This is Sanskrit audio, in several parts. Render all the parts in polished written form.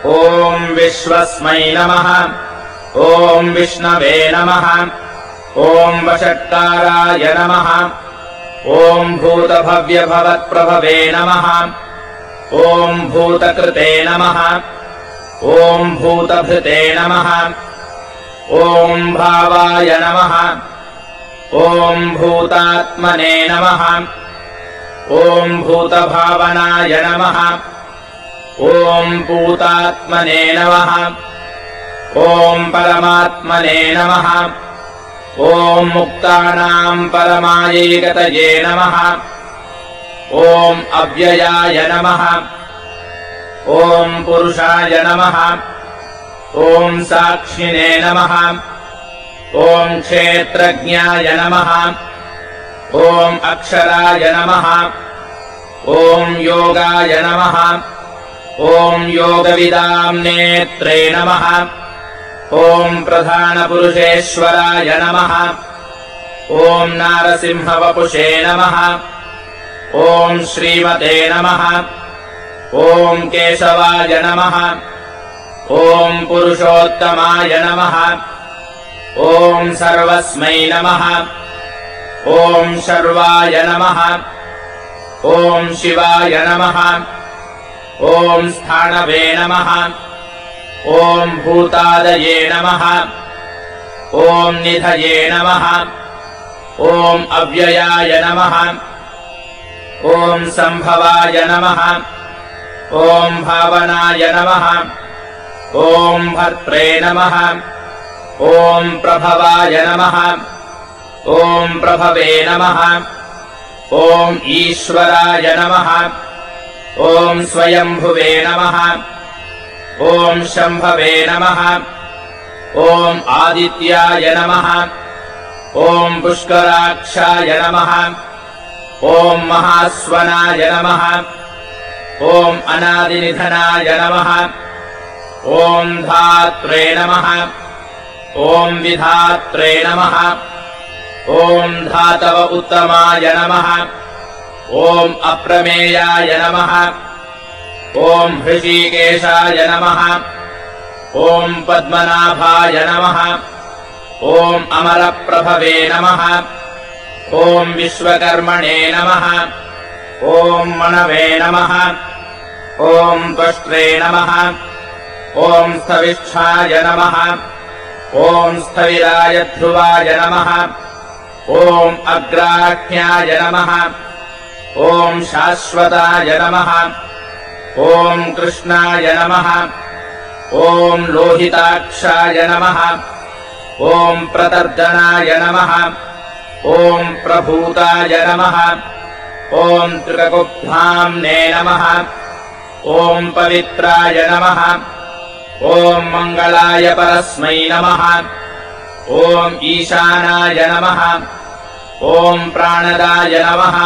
ॐ विश्वस्मै नमः। ॐ विष्णवे नमः। ॐ वषट्काराय नमः। ॐ भूतभव्यभवत्प्रभवे नमः। ॐ भूतकृते नमः। ॐ भूतभृते नमः। ॐ भावाय नमः। ॐ भूतात्मने नमः। ॐ भूतभावनाय नमः। ॐ पूतात्मने नमः। ॐ परमात्मने नमः। ॐ मुक्तानाम् परमायैकतये नमः। ॐ अव्ययाय नमः। ॐ पुरुषाय नमः। ॐ साक्षिणे नमः। ॐ क्षेत्रज्ञाय नमः। ॐ अक्षराय नमः। ॐ योगाय नमः। ॐ योगविदाम् नेत्रे नमः। ॐ प्रधानपुरुषेश्वराय नमः। ॐ नारसिंहवपुषे नमः। ॐ श्रीमते नमः। ॐ केशवाय नमः। ॐ पुरुषोत्तमाय नमः। ॐ सर्वस्मै नमः। ॐ शर्वाय नमः। ॐ शिवाय नमः। ॐ स्थाणवे नमः। ॐ भूतादये नमः। ॐ निधये नमः। ॐ अव्ययाय नमः। ॐ सम्भवाय नमः। ॐ भावनाय नमः। ॐ भर्त्रे नमः। ॐ प्रभवाय नमः। ॐ प्रभवे नमः। ॐ ईश्वराय नमः। ॐ स्वयंभुवे नमः। ॐ शम्भवे नमः। ॐ आदित्याय नमः। ॐ पुष्कराक्षाय नमः। ॐ महास्वनाय नमः। ॐ अनादिनिधनाय नमः। ॐ धात्रे नमः। ॐ विधात्रे नमः। ॐ धातव उत्तमाय नमः। ॐ अप्रमेयाय नमः। ॐ हृषीकेशाय नमः। ॐ पद्मनाभाय नमः। ॐ अमरप्रभवे नमः। ॐ विश्वकर्मणे नमः। ॐ मनवे नमः। ॐ त्वष्ट्रे नमः। ॐ स्थविष्ठाय नमः। ॐ स्थविराय ध्रुवाय नमः। ॐ अग्राह्याय नमः। ॐ शाश्वताय नमः। ॐ कृष्णाय नमः। ॐ लोहिताक्षाय नमः। ॐ प्रतर्जनाय नमः। ॐ प्रभूताय नमः। ॐ त्रिककुब्धाम्ने नमः। ॐ पवित्राय नमः। ॐ मङ्गलाय परस्मै नमः। ॐ ईशानाय नमः। ॐ प्राणदाय नमः।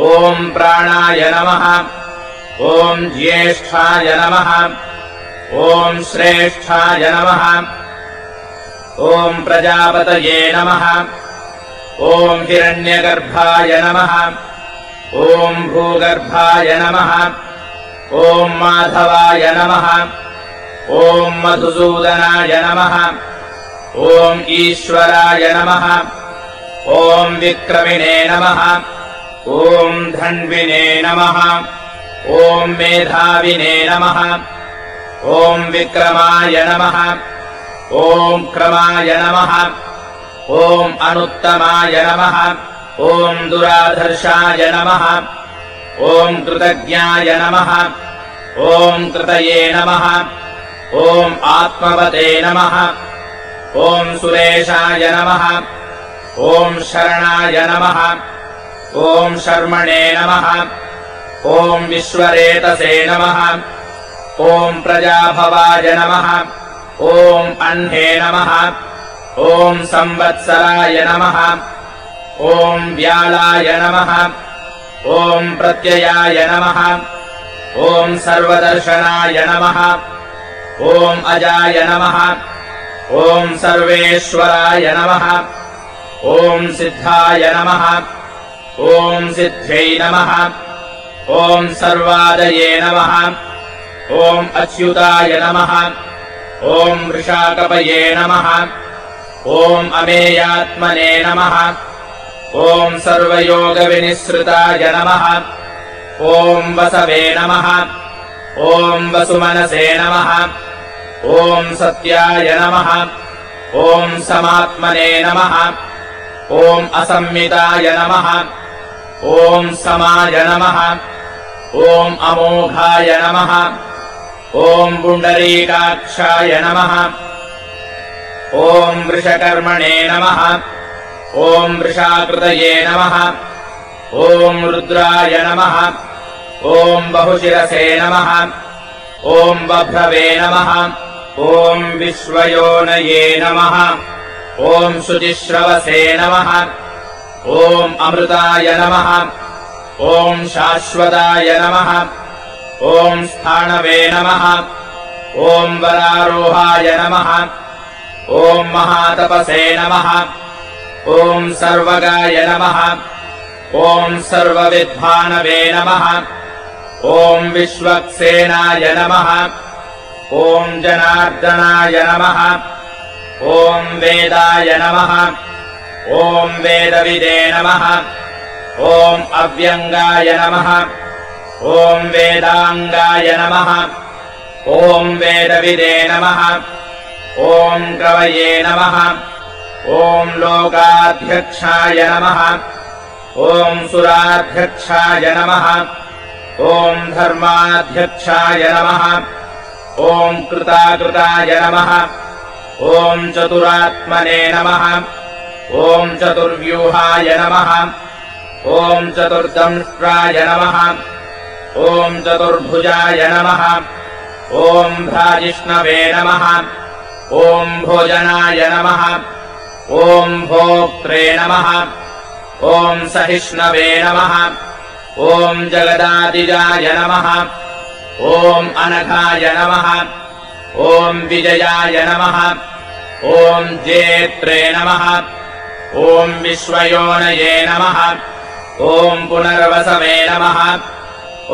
ॐ प्राणाय नमः। ॐ ज्येष्ठाय नमः। ॐ श्रेष्ठाय नमः। ॐ प्रजापतये नमः। ॐ हिरण्यगर्भाय नमः। ॐ भूगर्भाय नमः। ॐ माधवाय नमः। ॐ मधुसूदनाय नमः। ॐ ईश्वराय नमः। ॐ विक्रमिणे नमः। ॐ धन्विने नमः। ॐ मेधाविने नमः। ॐ विक्रमाय नमः। ॐ क्रमाय नमः। ॐ अनुत्तमाय नमः। ॐ दुराधर्षाय नमः। ॐ कृतज्ञाय नमः। ॐ कृतये नमः। ॐ आत्मवते नमः। ॐ सुरेशाय नमः। ॐ शरणाय नमः। ॐ शर्मणे नमः। ॐ विश्वरेतसे नमः। ॐ प्रजाभवाय नमः। ॐ अह्ने नमः। ॐ संवत्सराय नमः। ॐ व्यालाय नमः। ॐ प्रत्ययाय नमः। ॐ सर्वदर्शनाय नमः। ॐ अजाय नमः। ॐ सर्वेश्वराय नमः। ॐ सिद्धाय नमः। ॐ सिद्ध्यै नमः। ॐ सर्वादये नमः। ॐ अच्युताय नमः। ॐ वृषाकपये नमः। ॐ अमेयात्मने नमः। ॐ सर्वयोगविनिसृताय नमः। ॐ वसवे नमः। ॐ वसुमनसे नमः। ॐ सत्याय नमः। ॐ समात्मने नमः। ॐ असंमिताय नमः। ॐ समाय नमः। ॐ अमोघाय नमः। ॐ पुण्डरीकाक्षाय नमः। ॐ वृषकर्मणे नमः। ॐ वृषाकृतये नमः। ॐ रुद्राय नमः। ॐ बहुशिरसे नमः। ॐ बभ्रवे नमः। ॐ विश्वयोनये नमः। ॐ शुचिश्रवसे नमः। ॐ अमृताय नमः। ॐ शाश्वताय नमः। ॐ स्थाणवे नमः। ॐ वरारोहाय नमः। ॐ महातपसे नमः। ॐ सर्वगाय नमः। ॐ सर्वविद्भानवे नमः। ॐ विश्वक्सेनाय नमः। ॐ जनार्दनाय नमः। ॐ वेदाय नमः। ॐ वेदविदे नमः। ॐ अव्यङ्गाय नमः। ॐ वेदाङ्गाय नमः। ॐ वेदविदे नमः। ॐ कवये नमः। ॐ लोकाध्यक्षाय नमः। ॐ सुराध्यक्षाय नमः। ॐ धर्माध्यक्षाय नमः। ॐ कृताकृताय नमः। ॐ चतुरात्मने नमः। ॐ चतुर्व्यूहाय नमः। ॐ चतुर्दंष्ट्राय नमः। ॐ चतुर्भुजाय नमः। ॐ भ्राजिष्णवे नमः। ॐ भोजनाय नमः। ॐ भोक्त्रे नमः। ॐ सहिष्णवे नमः। ॐ जगदादिजाय नमः। ॐ अनघाय नमः। ॐ विजयाय नमः। ॐ जेत्रे नमः। ॐ विश्वयोनये नमः। ॐ पुनर्वसवे नमः।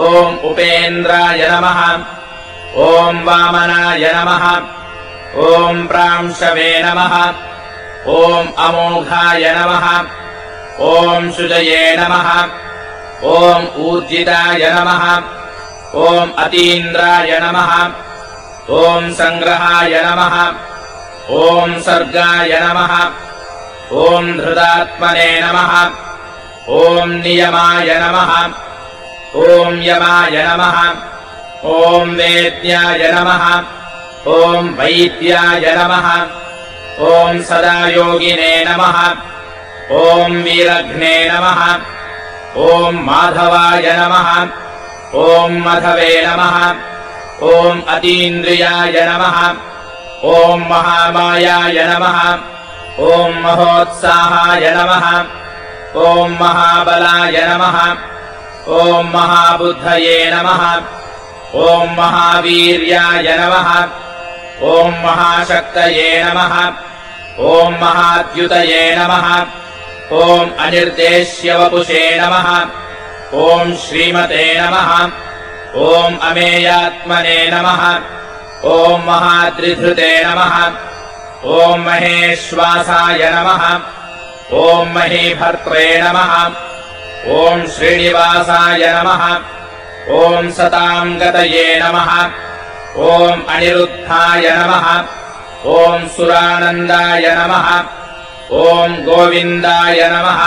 ॐ उपेन्द्राय नमः। ॐ वामनाय नमः। ॐ प्रांशवे नमः। ॐ अमोघाय नमः। ॐ शुजये नमः। ॐ ऊर्जिताय नमः। ॐ अतीन्द्राय नमः। ॐ सङ्ग्रहाय नमः। ॐ सर्गाय नमः। ॐ धृतात्मने नमः। ॐ नियमाय नमः। ॐ यमाय नमः। ॐ वेद्याय नमः। ॐ वैद्याय नमः। ॐ सदायोगिने नमः। ॐ वीरघ्ने नमः। ॐ माधवाय नमः। ॐ मधवे नमः। ॐ अतीन्द्रियाय नमः। ॐ महामायाय नमः। ॐ महोत्साहाय नमः। ॐ महाबलाय नमः। ॐ महाबुद्धये नमः। ॐ महावीर्याय नमः। ॐ महाशक्तये नमः। ॐ महाद्युतये नमः। ॐ अनिर्देश्यवपुषे नमः। ॐ श्रीमते नमः। ॐ अमेयात्मने नमः। ॐ महात्रिधृते नमः। ॐ महेश्वासाय नमः। ॐ महीभर्त्रे नमः। ॐ श्रीनिवासाय नमः। ॐ सताम् गतये नमः। ॐ अनिरुद्धाय नमः। ॐ सुरानन्दाय नमः। ॐ गोविन्दाय नमः।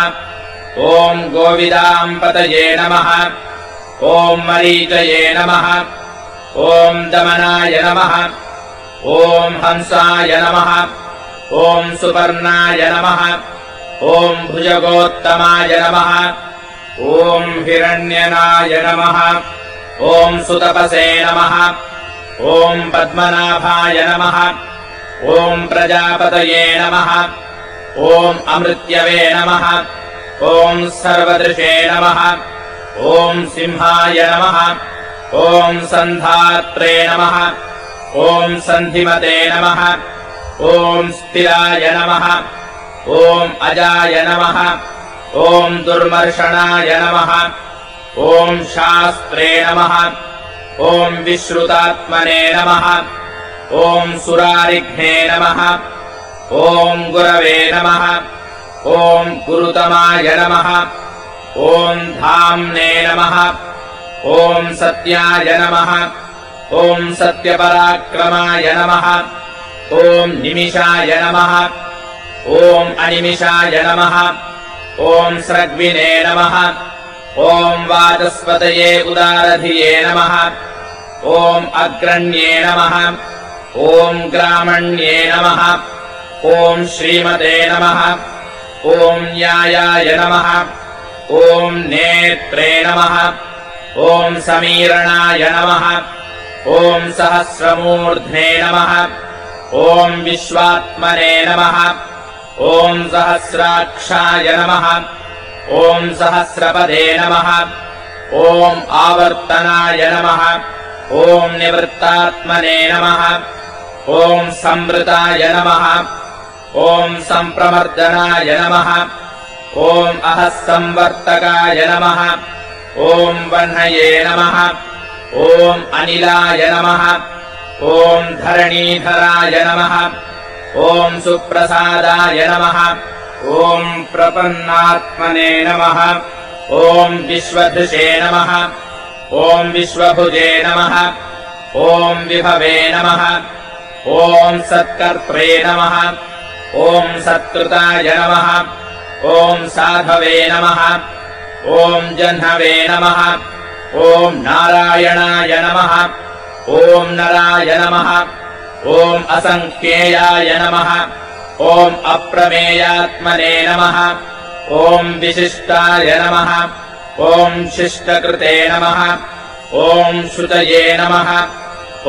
ॐ गोविदाम्पतये नमः। ॐ मरीचये नमः। ॐ दमनाय नमः। ॐ हंसाय नमः। ॐ सुपर्णाय नमः। ॐ भुजगोत्तमाय नमः। ॐ हिरण्यनाय नमः। ॐ सुतपसे नमः। ॐ पद्मनाभाय नमः। ॐ प्रजापतये नमः। ॐ अमृत्यवे नमः। ॐ सर्वदृशे नमः। ॐ सिंहाय नमः। ॐ सन्धात्रे नमः। ॐ सन्धिमते नमः। ॐ स्थिराय नमः। ॐ अजाय नमः। ॐ दुर्मर्षणाय नमः। ॐ शास्त्रे नमः। ॐ विश्रुतात्मने नमः। ॐ सुरारिघ्ने नमः। ॐ गुरवे नमः। ॐ गुरुतमाय नमः। ॐ धाम्ने नमः। ॐ सत्याय नमः। ॐ सत्यपराक्रमाय नमः। ॐ निमिषाय नमः। ॐ अनिमिषाय नमः। ॐ स्रग्विने नमः। ॐ वाचस्पतये उदारधिये नमः। ॐ अग्रण्ये नमः। ॐ ग्रामण्ये नमः। ॐ श्रीमते नमः। ॐ न्यायाय नमः। ॐ नेत्रे नमः। ॐ समीरणाय नमः। ॐ सहस्रमूर्ध्ने नमः। ॐ विश्वात्मने नमः। ॐ सहस्राक्षाय नमः। ॐ सहस्रपदे नमः। ॐ आवर्तनाय नमः। ॐ निवृत्तात्मने नमः। ॐ संवृताय नमः। ॐ सम्प्रमर्दनाय नमः। ॐ अहस्संवर्तकाय नमः। ॐ वह्नये नमः। ॐ अनिलाय नमः। ॐ धरणीधराय नमः। ॐ सुप्रसादाय नमः। ॐ प्रपन्नात्मने नमः। ॐ विश्वधृषे नमः। ॐ विश्वभुजे नमः। ॐ विभवे नमः। ॐ सत्कर्त्रे नमः। ॐ सत्कृताय नमः। ॐ साधवे नमः। ॐ जह्नवे नमः। ॐ नारायणाय नमः। ॐ नराय नमः। ॐ असङ्ख्येयाय नमः। ॐ अप्रमेयात्मने नमः। ॐ विशिष्टाय नमः। ॐ शिष्टकृते नमः। ॐ श्रुतये नमः।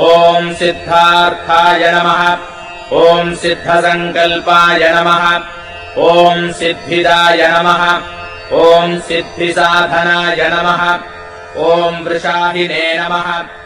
ॐ सिद्धार्थाय नमः। ॐ सिद्धसङ्कल्पाय नमः। ॐ सिद्धिदाय नमः। ॐ सिद्धिसाधनाय नमः। ॐ वृषाहिने नमः।